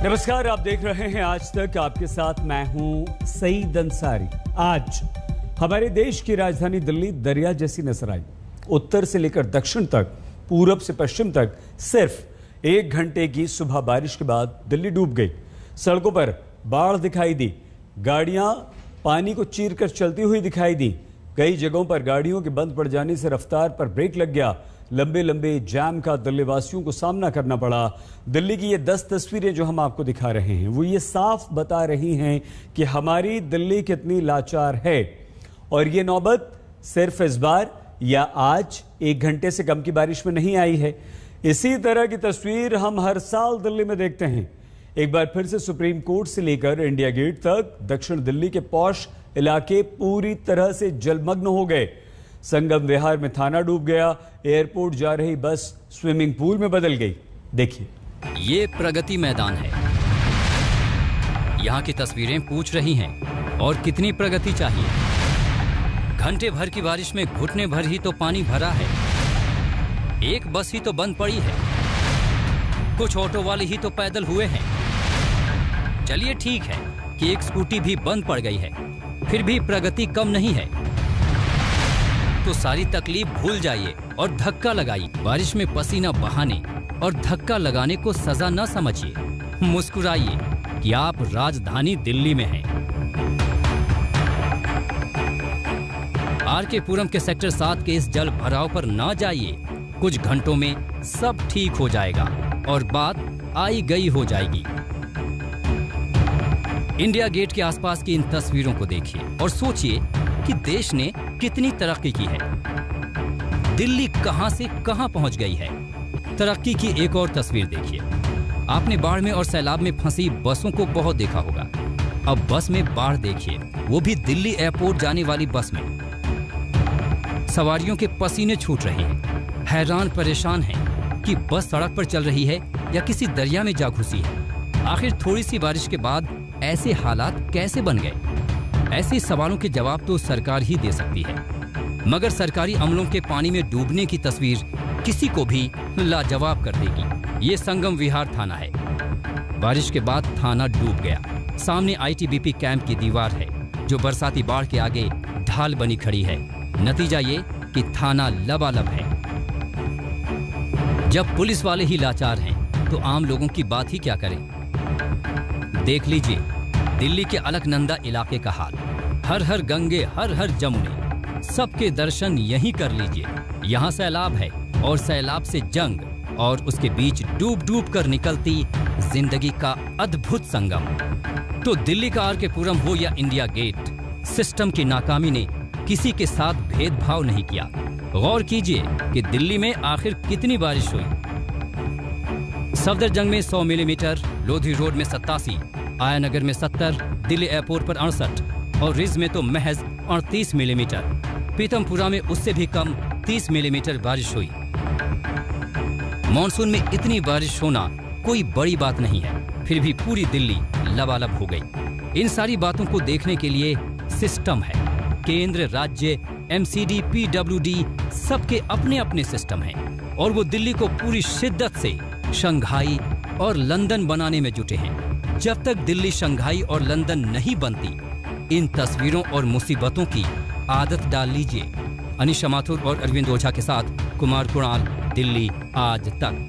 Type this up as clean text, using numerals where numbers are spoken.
नमस्कार, आप देख रहे हैं आज तक। आपके साथ मैं हूं सईद अंसारी। आज हमारे देश की राजधानी दिल्ली दरिया जैसी नजर आई। उत्तर से लेकर दक्षिण तक, पूरब से पश्चिम तक सिर्फ 1 घंटे की सुबह बारिश के बाद दिल्ली डूब गई। सड़कों पर बाढ़ दिखाई दी, गाड़ियां पानी को चीरकर चलती हुई दिखाई दी। कई जगहों पर गाड़ियों के बंद पड़ जाने से रफ्तार पर ब्रेक लग गया। लंबे लंबे जाम का दिल्ली वासियों को सामना करना पड़ा। दिल्ली की ये 10 तस्वीरें जो हम आपको दिखा रहे हैं वो ये साफ बता रही हैं कि हमारी दिल्ली कितनी लाचार है। और ये नौबत सिर्फ इस बार या आज 1 घंटे से कम की बारिश में नहीं आई है। इसी तरह की तस्वीर हम हर साल दिल्ली में देखते हैं। एक बार फिर से सुप्रीम कोर्ट से लेकर इंडिया गेट तक दक्षिण दिल्ली के पॉश इलाके पूरी तरह से जलमग्न हो गए। संगम विहार में थाना डूब गया। एयरपोर्ट जा रही बस स्विमिंग पूल में बदल गई। देखिए, ये प्रगति मैदान है। यहाँ की तस्वीरें पूछ रही हैं और कितनी प्रगति चाहिए। घंटे भर की बारिश में घुटने भर ही तो पानी भरा है। एक बस ही तो बंद पड़ी है। कुछ ऑटो वाले ही तो पैदल हुए हैं। चलिए ठीक है कि एक स्कूटी भी बंद पड़ गई है, फिर भी प्रगति कम नहीं है। तो सारी तकलीफ भूल जाइए और धक्का लगाइए। बारिश में पसीना बहाने और धक्का लगाने को सजा न समझिए। मुस्कुराइए कि आप राजधानी दिल्ली में हैं। आरके पुरम के सेक्टर 7 के इस जल भराव पर ना जाइए। कुछ घंटों में सब ठीक हो जाएगा और बात आई गई हो जाएगी। इंडिया गेट के आसपास की इन तस्वीरों को देखिए और सोचिए कि देश ने कितनी तरक्की की है। दिल्ली कहां से कहां पहुंच गई है। तरक्की की एक और तस्वीर देखिए। आपने बाढ़ में और सैलाब में फंसी बसों को बहुत देखा होगा। अब बस में बाढ़ देखिए, वो भी दिल्ली एयरपोर्ट जाने वाली बस में। सवारियों के पसीने छूट रहे हैं, हैरान परेशान हैं कि बस सड़क पर चल रही है या किसी दरिया में जा घुसी है। आखिर थोड़ी सी बारिश के बाद ऐसे हालात कैसे बन गए? ऐसे सवालों के जवाब तो सरकार ही दे सकती है, मगर सरकारी अमलों के पानी में डूबने की तस्वीर किसी को भी लाजवाब कर देगी। ये संगम विहार थाना है। बारिश के बाद थाना डूब गया। सामने आईटीबीपी कैंप की दीवार है जो बरसाती बाढ़ के आगे ढाल बनी खड़ी है। नतीजा ये कि थाना लबालब है। जब पुलिस वाले ही लाचार हैं तो आम लोगों की बात ही क्या करें। देख लीजिए दिल्ली के अलकनंदा इलाके का हाल। हर हर गंगे, हर हर जमुने, सबके दर्शन यहीं कर लीजिए। यहाँ सैलाब है और सैलाब से जंग और उसके बीच डूब डूब कर निकलती जिंदगी का अद्भुत संगम। तो दिल्ली का आरके पुरम हो या इंडिया गेट, सिस्टम की नाकामी ने किसी के साथ भेदभाव नहीं किया। गौर कीजिए कि दिल्ली में आखिर कितनी बारिश हुई। सफदरजंग में 100 मिलीमीटर, लोधी रोड में 87, आया नगर में 70, दिल्ली एयरपोर्ट पर 68 और रिज में तो महज 38 मिलीमीटर। पीतमपुरा में उससे भी कम 30 मिलीमीटर बारिश हुई। मॉनसून में इतनी बारिश होना कोई बड़ी बात नहीं है, फिर भी पूरी दिल्ली लबालब हो गई। इन सारी बातों को देखने के लिए सिस्टम है। केंद्र, राज्य, एमसीडी, पीडब्ल्यूडी सबके अपने अपने सिस्टम हैं और वो दिल्ली को पूरी शिद्दत से शंघाई और लंदन बनाने में जुटे हैं। जब तक दिल्ली शंघाई और लंदन नहीं बनती, इन तस्वीरों और मुसीबतों की आदत डाल लीजिए। अनिशा माथुर और अरविंद ओझा के साथ कुमार कुणाल, दिल्ली आज तक।